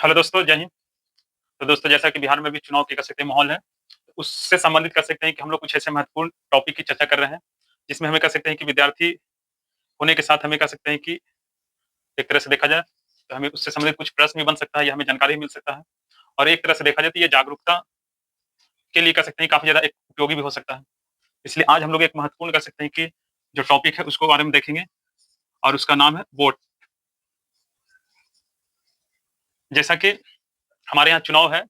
Hello दोस्तों, जय हिंद। तो दोस्तों, जैसा कि बिहार में भी चुनाव के कह सकते हैं माहौल है, तो उससे संबंधित कह सकते हैं कि हम लोग कुछ ऐसे महत्वपूर्ण टॉपिक की चर्चा कर रहे हैं, जिसमें हमें कह सकते हैं कि विद्यार्थी होने के साथ हमें कह सकते हैं कि एक तरह से देखा जाए, तो हमें उससे संबंधित कुछ प्रश्न भी बन सकता है या हमें जानकारी भी मिल सकता है। और एक तरह से देखा जाए तो ये जागरूकता के लिए कह सकते हैं काफ़ी ज़्यादा एक उपयोगी भी हो सकता है। इसलिए आज हम लोग एक महत्वपूर्ण कह सकते हैं कि जो टॉपिक है उसको बारे में देखेंगे और उसका नाम है वोट। जैसा कि हमारे यहाँ चुनाव है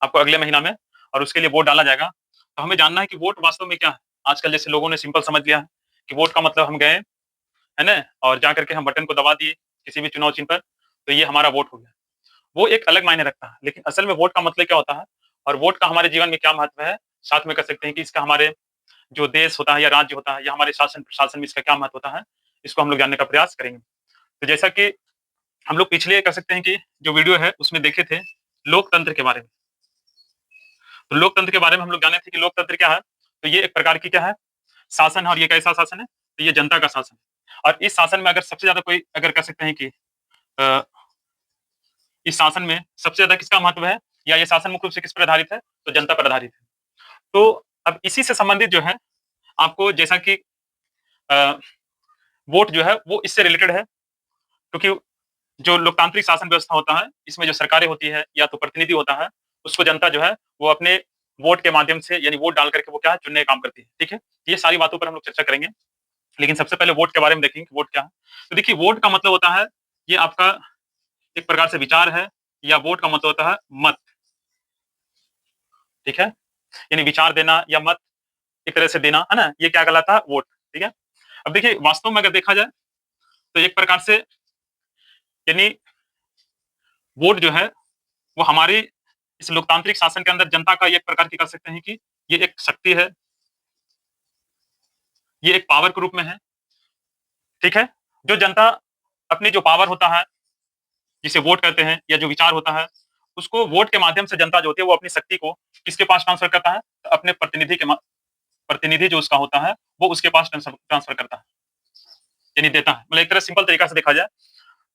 आपको अगले महीना में और उसके लिए वोट डाला जाएगा। तो हमें जानना है कि वोट वास्तव में क्या है? आजकल जैसे लोगों ने सिंपल समझ लिया है कि वोट का मतलब हम गए, है ना? और जा करके हम बटन को दबा दिए किसी भी चुनाव चिन्ह पर, तो ये हमारा वोट हो गया। वो एक अलग मायने रखता है, लेकिन असल में वोट का मतलब क्या होता है और वोट का हमारे जीवन में क्या महत्व है? साथ में कह सकते हैं कि इसका हमारे जो देश होता है या राज्य होता है या हमारे शासन प्रशासन में इसका क्या महत्व होता है? इसको हम लोग जानने का प्रयास करेंगे। तो जैसा कि हम लोग पिछले कह सकते हैं कि जो वीडियो है उसमें देखे थे लोकतंत्र के बारे में। तो लोकतंत्र के बारे में हम लोग जाने थे कि लोकतंत्र क्या है? तो ये एक प्रकार की क्या है? शासन है और ये कैसा शासन है? तो ये जनता का शासन है। और इस शासन में अगर सबसे ज़्यादा कोई अगर कह सकते हैं कि अ, इस शासन में सबसे ज़्यादा किसका महत्व है या ये शासन मुख्य रूप से किस पर आधारित है? तो जनता पर आधारित है। तो अब इसी से संबंधित जो है आपको जैसा कि अ, वोट जो है वो इससे रिलेटेड है, क्योंकि जो लोकतांत्रिक शासन व्यवस्था होता है, इसमें जो सरकारें होती है या तो प्रतिनिधि होता है, उसको जनता जो है वो अपने वोट के माध्यम से यानी वोट डाल करके वो क्या है चुनने का काम करती है, ठीक है? ये सारी बातों पर हम लोग चर्चा करेंगे। लेकिन सबसे पहले वोट के बारे में देखेंगे कि वोट क्या है। तो देखिए वोट का मतलब होता है, ये आपका एक प्रकार से विचार है या वोट का मतलब होता है मत, ठीक है? यानी विचार देना या मत एक तरह से देना, है ना? ये क्या कहलाता है? वोट, ठीक है? अब देखिए वास्तव में अगर देखा जाए तो एक प्रकार से यानी वोट जो है वो हमारी इस लोकतांत्रिक शासन के अंदर जनता का ये एक प्रकार की कह सकते हैं कि ये एक शक्ति है, ये एक पावर के रूप में है, ठीक है? जो जनता अपनी जो पावर होता है, जिसे वोट कहते हैं या जो विचार होता है, उसको वोट के माध्यम से जनता जो होती है वो अपनी शक्ति को किसके पास ट्रांसफर करता है? तो अपने प्रतिनिधि जो उसका होता है, वो उसके पास ट्रांसफर ट्रांसफर करता है, यानी देता है। मतलब एक तरह सिंपल तरीका से देखा जाए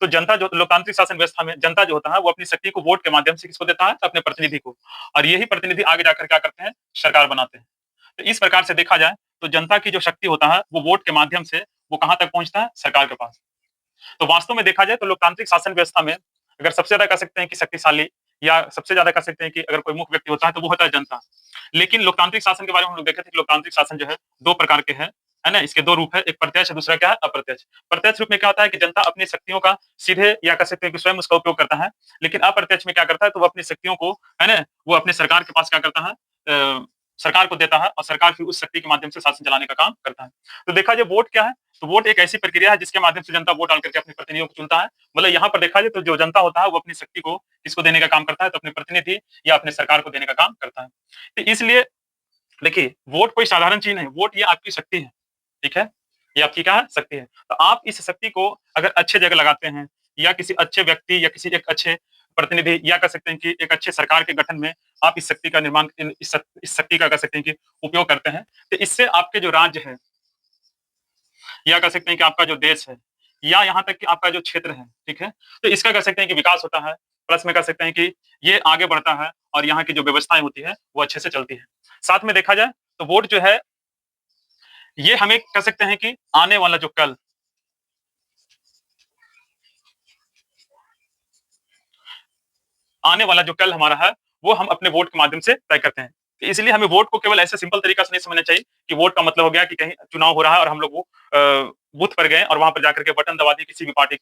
तो जनता जो लोकतांत्रिक शासन व्यवस्था में जनता जो होता है वो अपनी शक्ति को वोट के माध्यम से किसको देता है? तो अपने प्रतिनिधि को। और यही प्रतिनिधि आगे जाकर क्या करते हैं? सरकार बनाते हैं। तो इस प्रकार से देखा जाए तो जनता की जो शक्ति होता है वो वोट के माध्यम से वो कहाँ तक पहुँचता है? सरकार के पास। तो वास्तव में देखा जाए तो लोकतांत्रिक शासन व्यवस्था में अगर सबसे ज्यादा कह सकते हैं कि शक्तिशाली या सबसे ज्यादा कह सकते हैं कि अगर कोई मुख्य व्यक्ति होता है तो वो होता है जनता। लेकिन लोकतांत्रिक शासन के बारे में हम लोग देखे थे कि लोकतांत्रिक शासन जो है दो प्रकार के हैं, है ना? इसके दो रूप है, एक प्रत्यक्ष है, दूसरा क्या है? अप्रत्यक्ष। प्रत्यक्ष रूप में क्या होता है कि जनता अपनी शक्तियों का सीधे या कह सकते हैं कि स्वयं उसका उपयोग करता है। लेकिन अप्रत्यक्ष में क्या करता है? तो वो अपनी शक्तियों को, है ना? वो अपने सरकार के पास क्या करता है? सरकार को देता है और सरकार फिर उस शक्ति के माध्यम से शासन चलाने का काम करता है। तो देखा जाए वोट क्या है? तो वोट एक ऐसी प्रक्रिया है जिसके माध्यम से जनता वोट डाल करके अपने प्रतिनिधियों को चुनता है। मतलब यहाँ पर देखा जाए तो जो जनता होता है वो अपनी शक्ति को किसको देने का काम करता है? तो अपने प्रतिनिधि या अपने सरकार को देने का काम करता है। तो इसलिए देखिए वोट कोई साधारण चीज़ नहीं, वोट ये आपकी शक्ति है, ठीक है? ये आपकी क्या है? शक्ति है। तो आप इस शक्ति को अगर अच्छे जगह लगाते हैं या किसी अच्छे व्यक्ति या किसी एक अच्छे प्रतिनिधि या कह सकते हैं कि एक अच्छे सरकार के गठन में आप इस शक्ति का निर्माण इस शक्ति का कह सकते हैं कि उपयोग करते हैं, तो इससे आपके जो राज्य है या कह सकते हैं कि आपका जो देश है या यहाँ तक कि आपका जो क्षेत्र है, ठीक है? तो इसका कह सकते हैं कि विकास होता है, प्लस में कह सकते हैं कि ये आगे बढ़ता है और यहाँ की जो व्यवस्थाएँ होती है, वो अच्छे से चलती है। साथ में देखा जाए तो वोट जो है, ये हमें कह सकते हैं कि आने वाला जो कल आने वाला जो कल हमारा है, वो हम अपने वोट के माध्यम से तय करते हैं। इसलिए हमें वोट को केवल ऐसे सिंपल तरीका से नहीं समझना चाहिए कि वोट का मतलब हो गया कि कहीं चुनाव हो रहा है और हम लोग वो बूथ पर गए और वहाँ पर जाकर के बटन दबा दिए किसी भी पार्टी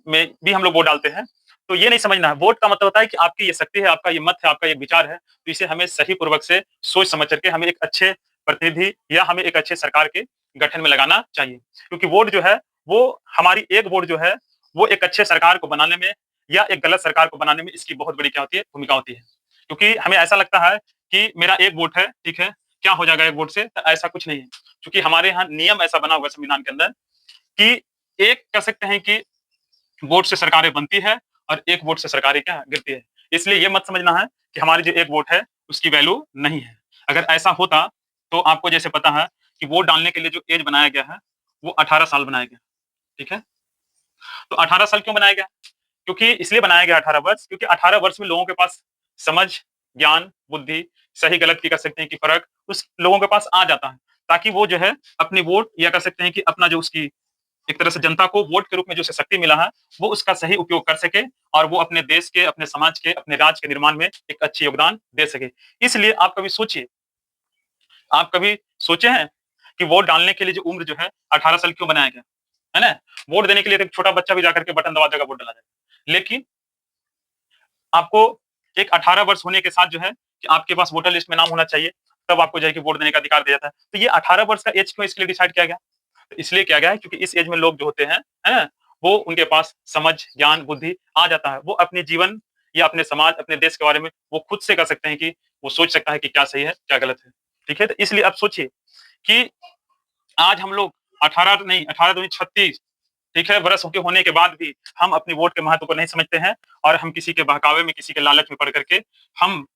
में भी हम लोग वोट डालते हैं। तो ये नहीं समझना है, वोट का मतलब होता है कि आपकी ये शक्ति है, आपका ये मत है, आपका ये विचार है, तो इसे हमें सही पूर्वक से सोच समझ करके हमें एक अच्छे प्रतिनिधि या हमें एक अच्छे सरकार के गठन में लगाना चाहिए। क्योंकि वोट जो है, वो हमारी एक वोट जो है, वो एक अच्छे सरकार को बनाने में या एक गलत सरकार को बनाने में इसकी बहुत बड़ी क्या होती है? भूमिका होती है। क्योंकि हमें ऐसा लगता है कि मेरा एक वोट है, ठीक है? क्या हो जाएगा एक वोट से? तो ऐसा कुछ नहीं है। क्योंकि हमारे यहाँ नियम ऐसा बना हुआ है संविधान के अंदर कि एक कह सकते हैं कि वोट से सरकारें बनती है और एक वोट से सरकारें क्या गिरती है। इसलिए ये मत समझना है कि हमारी जो एक वोट है, उसकी वैल्यू नहीं है। अगर ऐसा होता तो आपको जैसे पता है कि वोट डालने के लिए जो एज बनाया गया है, वो 18 साल बनाया गया, ठीक है? तो 18 साल क्यों बनाया गया? क्योंकि इसलिए बनाया गया 18 वर्ष, क्योंकि 18 वर्ष में लोगों के पास समझ, ज्ञान, बुद्धि, सही गलत की कह सकते हैं कि फ़र्क उस लोगों के पास आ जाता है, ताकि वो जो है अपनी वोट या कह सकते हैं कि अपना जो उसकी एक तरह से जनता को वोट के रूप में जो उसे शक्ति मिला है, वो उसका सही उपयोग कर सके और वो अपने देश के, अपने समाज के, अपने राज्य के निर्माण में एक अच्छी योगदान दे सके। इसलिए आप कभी सोचे हैं कि वोट डालने के लिए जो उम्र जो है 18 साल क्यों बनाया गया? है ना? वोट देने के लिए तो एक छोटा बच्चा भी जाकर के बटन दबा देगा, वोट डाला जाएगा। लेकिन आपको एक 18 वर्ष होने के साथ जो है कि आपके पास वोटर लिस्ट में नाम होना चाहिए, तब आपको जो है कि वोट देने का अधिकार दिया जाता है। तो ये 18 वर्ष का एज क्यों इसके लिए डिसाइड किया गया? तो इसलिए किया गया है क्योंकि इस एज में लोग जो होते हैं, है ना? वो उनके पास समझ, ज्ञान, बुद्धि आ जाता है। वो अपने जीवन या अपने समाज, अपने देश के बारे में वो खुद से कह सकते हैं कि वो सोच सकता है कि क्या सही है, क्या गलत है। ठीक है? तो इसलिए आप सोचिए कि आज हम लोग 18 नहीं, 18 दूनी 36, ठीक है, बरस के होने के बाद भी हम अपनी वोट के महत्व को नहीं समझते हैं और हम किसी के बहकावे में, किसी के लालच में पड़ करके हम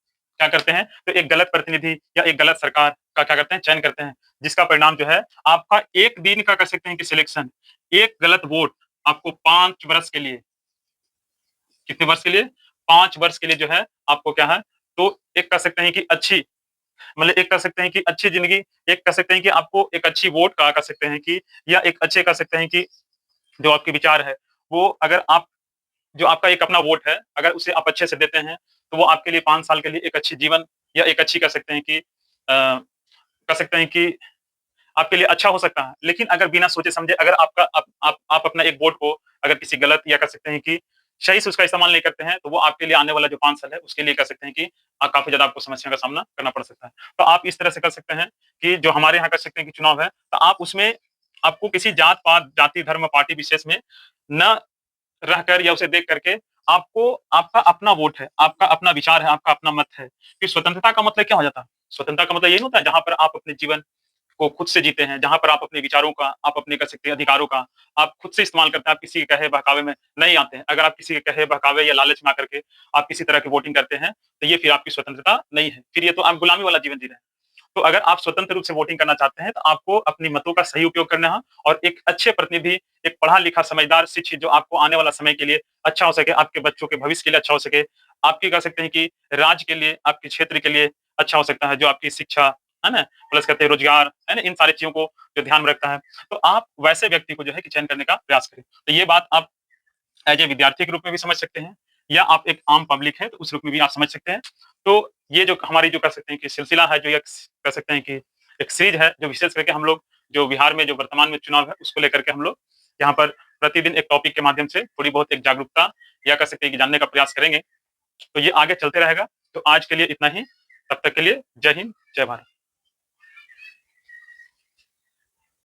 क्या करते हैं, तो एक गलत प्रतिनिधि या एक गलत सरकार का क्या करते हैं, चयन करते हैं, जिसका परिणाम जो है आपका एक दिन का कह सकते हैं कि सिलेक्शन, एक गलत वोट आपको 5 वर्ष के लिए, कितने वर्ष के लिए? 5 वर्ष के लिए जो है आपको क्या है, तो एक कह सकते हैं कि अच्छी, मतलब एक कह सकते हैं कि अच्छी ज़िंदगी, एक कह सकते हैं कि आपको एक अच्छी वोट का कह सकते हैं कि या एक अच्छे कह सकते हैं कि जो आपके विचार है, वो अगर आप जो आपका एक अपना वोट है, अगर उसे आप अच्छे से देते हैं, तो वो आपके लिए 5 साल के लिए एक अच्छी जीवन या एक अच्छी कह सकते हैं कि कह सकते हैं कि आपके लिए अच्छा हो सकता है। लेकिन अगर बिना सोचे-समझे अगर आपका आप अपना एक वोट को अगर किसी गलत या कह सकते हैं कि सही से उसका इस्तेमाल नहीं करते हैं, तो वो आपके लिए आने वाला जो 5 साल है, उसके लिए कह सकते हैं कि काफ़ी ज़्यादा आपको समस्या का सामना करना पड़ सकता है। तो आप इस तरह से कर सकते हैं कि जो हमारे यहाँ कह सकते हैं कि चुनाव है, तो आप उसमें आपको किसी जात-पात, जाति, धर्म, पार्टी विशेष में ना रहकर या उसे देख करके आपको आपका अपना वोट है, आपका अपना विचार है, आपका अपना मत है। कि स्वतंत्रता का मतलब क्या हो जाता है? स्वतंत्रता का मतलब ये नहीं होता है जहाँ पर आप अपने जीवन को खुद से जीते हैं, जहाँ पर आप अपने विचारों का, आप अपने कह सकते हैं अधिकारों का, आप खुद से इस्तेमाल करते हैं, आप किसी के कहे बहकावे में नहीं आते हैं। अगर आप किसी के कहे बहकावे या लालच में आकर के आप किसी तरह की वोटिंग करते हैं, तो ये फिर आपकी स्वतंत्रता नहीं है। फिर ये तो आप गुलामी वाला जीवन जी रहे हैं। तो अगर आप स्वतंत्र रूप से वोटिंग करना चाहते हैं, तो आपको अपनी मतों का सही उपयोग करना है और एक अच्छे प्रतिनिधि, एक पढ़ा-लिखा, समझदार, शिक्षित जो आपको आने वाला समय के लिए अच्छा हो सके, आपके बच्चों के भविष्य के लिए अच्छा हो सके, आपकी कह सकते हैं कि राज्य के लिए, आपके क्षेत्र के लिए अच्छा हो सकता है, जो आपकी शिक्षा, है ना? प्लस कहते हैं रोजगार, है ना? इन सारी चीज़ों को जो ध्यान में रखता है, तो आप वैसे व्यक्ति को जो है कि चयन करने का प्रयास करें। तो ये बात आप एज़ ए विद्यार्थी के रूप में भी समझ सकते हैं या आप एक आम पब्लिक हैं, तो उस रूप में भी आप समझ सकते हैं। तो ये जो हमारी जो कह सकते हैं कि सिलसिला है, जो एक कह सकते हैं कि एक सीरीज़ है, जो विशेष करके हम लोग जो बिहार में जो वर्तमान में चुनाव है, उसको लेकर के हम लोग यहाँ पर प्रतिदिन एक टॉपिक के माध्यम से थोड़ी बहुत एक जागरूकता या कह सकते हैं कि जानने का प्रयास करेंगे। तो ये आगे चलते रहेगा। तो आज के लिए इतना ही। तब तक के लिए जय हिंद, जय भारत।